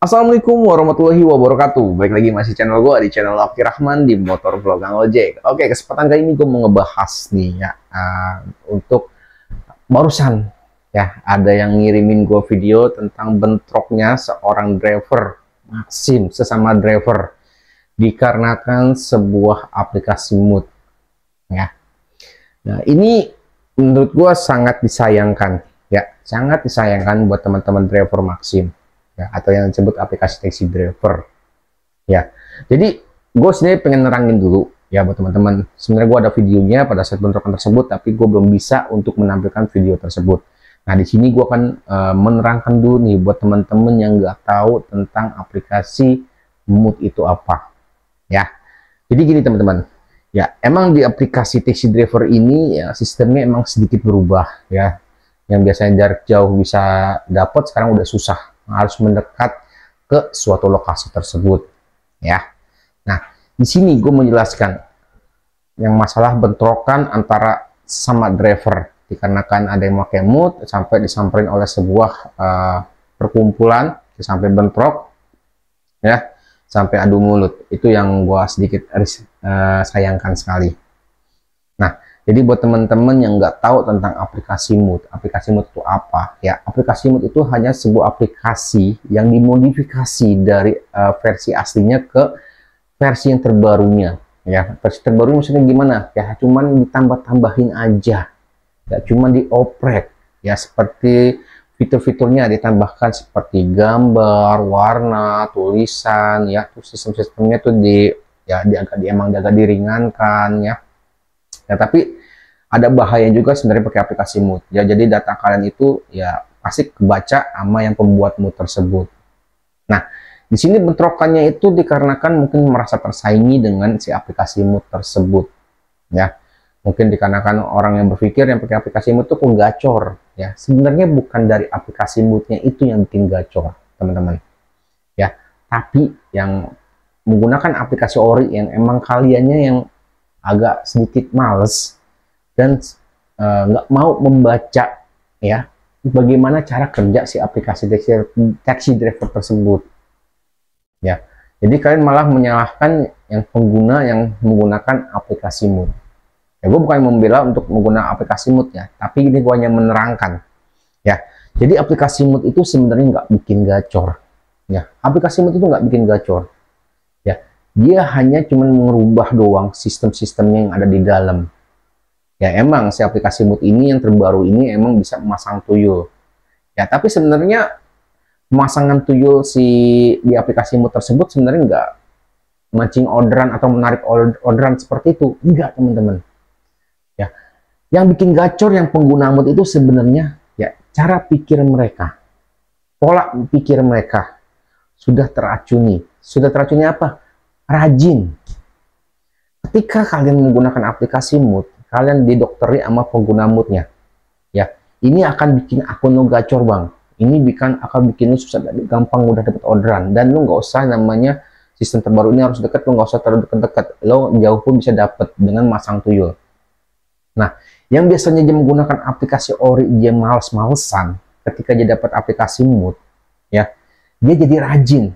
Assalamualaikum warahmatullahi wabarakatuh. Balik lagi masih channel gue di channel Lafki Rahman di Motor Vlog Kang Ojek. Oke, kesempatan kali ini gue mau ngebahas nih ya, untuk barusan ya ada yang ngirimin gue video tentang bentroknya seorang driver Maxim sesama driver dikarenakan sebuah aplikasi mood ya. Nah, ini menurut gue sangat disayangkan ya, sangat disayangkan buat teman-teman driver Maxim ya, atau yang disebut aplikasi taxi driver ya. Jadi gue sendiri pengen nerangin dulu ya buat teman-teman. Sebenarnya gue ada videonya pada saat bentrokan tersebut, tapi gue belum bisa untuk menampilkan video tersebut. Nah, di sini gue akan menerangkan dulu nih buat teman-teman yang nggak tahu tentang aplikasi mood itu apa ya. Jadi gini teman-teman ya, emang di aplikasi taxi driver ini ya sistemnya emang sedikit berubah ya. Yang biasanya jarak jauh bisa dapat, sekarang udah susah, harus mendekat ke suatu lokasi tersebut ya. Nah, di sini gue menjelaskan yang masalah bentrokan antara sama driver dikarenakan ada yang pakai mood sampai disamperin oleh sebuah perkumpulan sampai bentrok ya, sampai adu mulut. Itu yang gue sedikit sayangkan sekali. Nah, jadi buat teman-teman yang nggak tahu tentang aplikasi mood itu apa ya? Aplikasi mood itu hanya sebuah aplikasi yang dimodifikasi dari versi aslinya ke versi yang terbarunya ya. Versi terbaru maksudnya gimana ya? Cuman ditambah-tambahin aja ya, cuman dioprek ya, seperti fitur-fiturnya ditambahkan seperti gambar, warna, tulisan ya. Terus sistem-sistemnya tuh emang agak diringankan ya. Ya, tapi ada bahaya juga sebenarnya pakai aplikasi mood ya. Jadi data kalian itu ya pasti kebaca sama yang pembuat mood tersebut. Nah, di sini bentrokannya itu dikarenakan mungkin merasa tersaingi dengan si aplikasi mood tersebut ya. Mungkin dikarenakan orang yang berpikir yang pakai aplikasi mood itu kok gacor ya. Sebenarnya bukan dari aplikasi moodnya itu yang bikin gacor teman-teman ya, tapi yang menggunakan aplikasi ori yang emang kaliannya yang agak sedikit males dan nggak mau membaca ya bagaimana cara kerja si aplikasi taxi driver tersebut ya. Jadi kalian malah menyalahkan yang pengguna yang menggunakan aplikasi mood ya. Gue bukan membela untuk menggunakan aplikasi mood ya, tapi ini gue hanya menerangkan ya. Jadi aplikasi mood itu sebenarnya nggak bikin gacor ya. Aplikasi mood itu nggak bikin gacor ya. Dia hanya cuman merubah doang sistem-sistemnya yang ada di dalam ya. Emang si aplikasi mood ini yang terbaru ini emang bisa memasang tuyul ya, tapi sebenarnya pemasangan tuyul di aplikasi mood tersebut sebenarnya nggak mancing orderan atau menarik orderan seperti itu, enggak teman-teman ya. Yang bikin gacor yang pengguna mood itu sebenarnya ya cara pikir mereka, pola pikir mereka sudah teracuni. Sudah teracuni apa? Rajin. Ketika kalian menggunakan aplikasi mood, kalian didokteri sama pengguna moodnya ya. Ini akan bikin akun lo gacor bang, ini akan bikin lo susah, gampang mudah dapat orderan, dan lo nggak usah namanya sistem terbaru ini harus deket, lo nggak usah terlalu deket-deket, lo jauh pun bisa dapat dengan masang tuyul. Nah, yang biasanya dia menggunakan aplikasi ori dia males-malesan, ketika dia dapat aplikasi mood ya, dia jadi rajin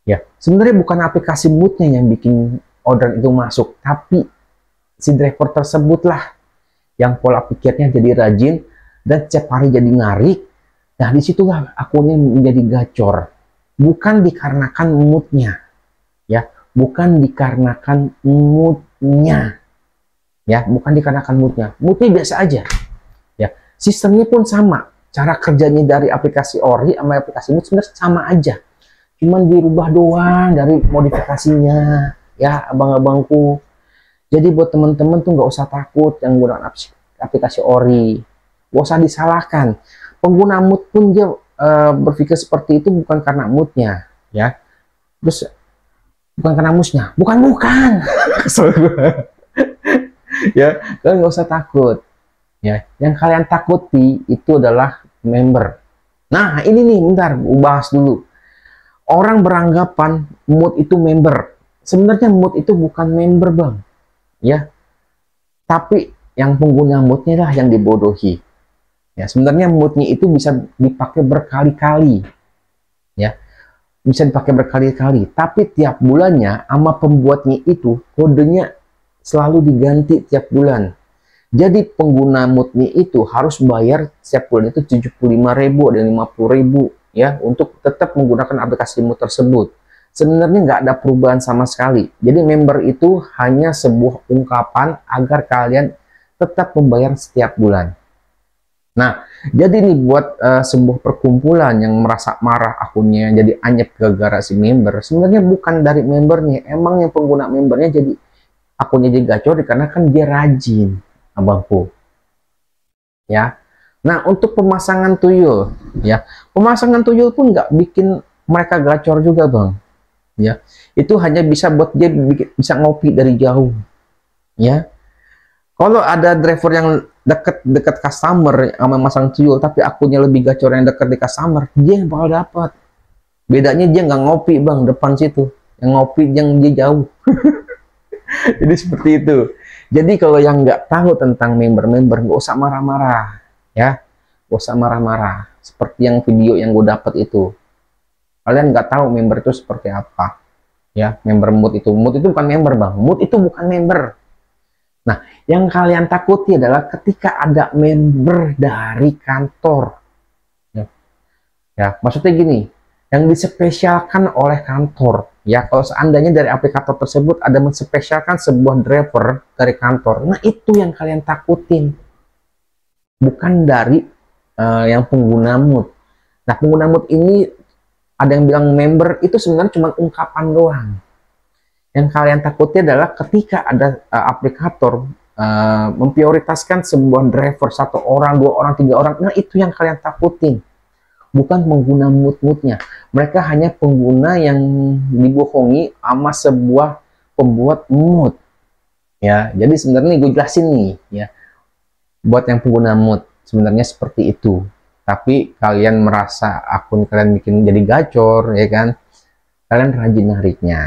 ya. Sebenarnya bukan aplikasi moodnya yang bikin orderan itu masuk, tapi si driver tersebut lah yang pola pikirnya jadi rajin dan setiap hari jadi ngarik. Nah, disitulah akunnya menjadi gacor, bukan dikarenakan moodnya ya, bukan dikarenakan moodnya ya, bukan dikarenakan moodnya biasa aja ya. Sistemnya pun sama, cara kerjanya dari aplikasi ori sama aplikasi mood sebenarnya sama aja, cuman dirubah doang dari modifikasinya ya abang-abangku. Jadi buat temen-temen tuh nggak usah takut yang menggunakan aplikasi ori, nggak usah disalahkan. Pengguna mood pun dia berpikir seperti itu bukan karena moodnya ya, terus bukan karena moodnya, bukan ya. Kalian nggak usah takut ya. Yang kalian takuti itu adalah member. Nah, ini nih, bentar gue bahas dulu. Orang beranggapan mood itu member. Sebenarnya mood itu bukan member bang ya, tapi yang pengguna moodnya lah yang dibodohi ya. Sebenarnya moodnya itu bisa dipakai berkali-kali ya. bisa dipakai berkali-kali, tapi tiap bulannya sama pembuatnya itu kodenya selalu diganti tiap bulan. Jadi pengguna moodnya itu harus bayar setiap bulan itu 75.000 dan 50.000 ya untuk tetap menggunakan aplikasi mood tersebut. Sebenarnya nggak ada perubahan sama sekali. Jadi member itu hanya sebuah ungkapan agar kalian tetap membayar setiap bulan. Nah, jadi nih buat sebuah perkumpulan yang merasa marah akunnya jadi anyep gara-gara si member, sebenarnya bukan dari membernya, emang yang pengguna membernya jadi akunnya jadi gacor dikarenakan dia rajin, abangku. Ya. Nah, untuk pemasangan tuyul, ya, pemasangan tuyul pun nggak bikin mereka gacor juga, bang. Ya, itu hanya bisa buat dia bisa ngopi dari jauh. Ya, kalau ada driver yang dekat customer sama masang tuyul tapi akunnya lebih gacor yang dekat di customer, dia yang bakal dapat. Bedanya dia nggak ngopi, bang, depan situ, yang ngopi yang dia jauh. Jadi seperti itu. Jadi kalau yang nggak tahu tentang member-member, nggak usah marah-marah, ya, nggak usah marah-marah. Seperti yang video yang gue dapat itu, kalian nggak tahu member itu seperti apa, ya. Member mood itu bukan member, bang. Mood itu bukan member. Nah, yang kalian takuti adalah ketika ada member dari kantor. Ya, maksudnya gini, yang dispesialkan oleh kantor. Ya, kalau seandainya dari aplikator tersebut ada menspesialkan sebuah driver dari kantor, nah itu yang kalian takutin. Bukan dari yang pengguna mood. Nah, pengguna mood ini ada yang bilang member itu sebenarnya cuma ungkapan doang. Yang kalian takuti adalah ketika ada aplikator memprioritaskan sebuah driver, 1 orang, 2 orang, 3 orang. Nah, itu yang kalian takutin. Bukan pengguna mood-moodnya. Mereka hanya pengguna yang dibohongi sama sebuah pembuat mood. Ya, jadi sebenarnya gue jelasin nih, ya. Buat yang pengguna mood, sebenarnya seperti itu. Tapi kalian merasa akun kalian bikin jadi gacor, ya kan? Kalian rajin nariknya.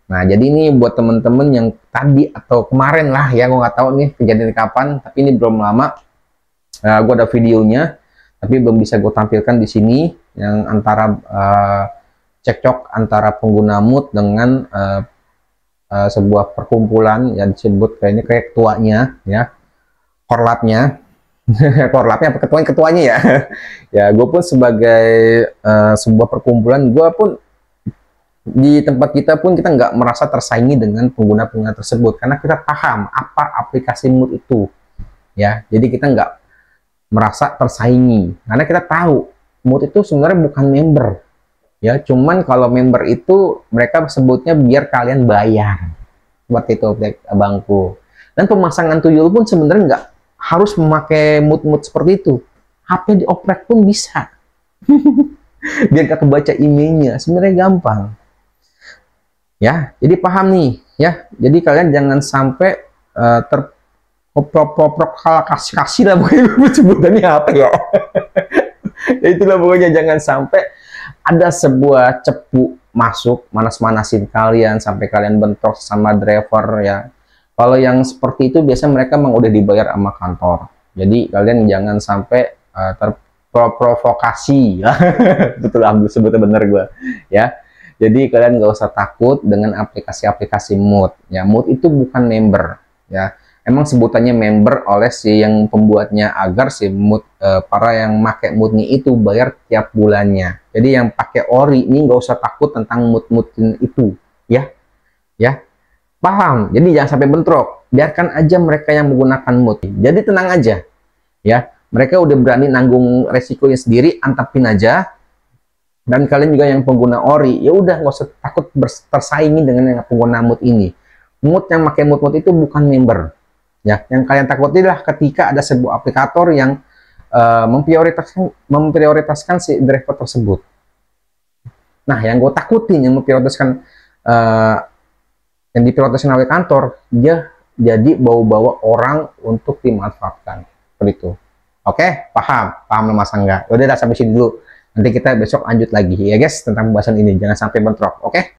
Nah, jadi ini buat temen-temen yang tadi atau kemarin lah ya, gue nggak tahu nih kejadian kapan, tapi ini belum lama. Gue ada videonya, tapi belum bisa gue tampilkan di sini, yang antara cekcok antara pengguna mood dengan sebuah perkumpulan yang disebut kayaknya kayak ketuanya, ya, korlapnya. Korlapnya apa ketuanya ya. Ya, gue pun sebagai sebuah perkumpulan, gue pun di tempat kita pun kita nggak merasa tersaingi dengan pengguna-pengguna tersebut karena kita paham apa aplikasi mood itu, ya. Jadi kita nggak merasa tersaingi karena kita tahu mood itu sebenarnya bukan member, ya. Cuman kalau member itu mereka sebutnya biar kalian bayar, seperti itu, abangku. Dan pemasangan tuyul pun sebenarnya nggak harus memakai mood seperti itu. HP dioprek pun bisa. Biar gak kebaca emailnya, sebenarnya gampang. Ya, jadi paham nih, ya. Jadi kalian jangan sampai terpoprok kasih lah pokoknya sebutannya apa ya. Ya itulah pokoknya, jangan sampai ada sebuah cepu masuk manas-manasin kalian sampai kalian bentrok sama driver, ya. Kalau yang seperti itu biasanya mereka memang udah dibayar sama kantor. Jadi kalian jangan sampai terprovokasi. Betul, ambil sebutnya bener gue, ya. Jadi kalian nggak usah takut dengan aplikasi-aplikasi mood. Ya, mood itu bukan member, ya. Emang sebutannya member oleh si yang pembuatnya agar si mood para yang pakai moodnya itu bayar tiap bulannya. Jadi yang pakai ori ini nggak usah takut tentang mood itu, ya, ya. Paham? Jadi jangan sampai bentrok. Biarkan aja mereka yang menggunakan mood. Jadi tenang aja, ya. Mereka udah berani nanggung resikonya sendiri, antapin aja. Dan kalian juga yang pengguna ori, ya udah nggak usah takut tersaingi dengan yang pengguna mood ini. Mood yang pakai mood itu bukan member, ya. Yang kalian takuti adalah ketika ada sebuah aplikator yang memprioritaskan si driver tersebut. Nah, yang gue takutin yang memprioritaskan yang diprioritaskan oleh kantor, dia jadi bawa-bawa orang untuk dimanfaatkan, seperti itu. Oke, paham Mas Angga. Udah sampai sini dulu. Nanti kita besok lanjut lagi ya guys tentang pembahasan ini. Jangan sampai bentrok, oke?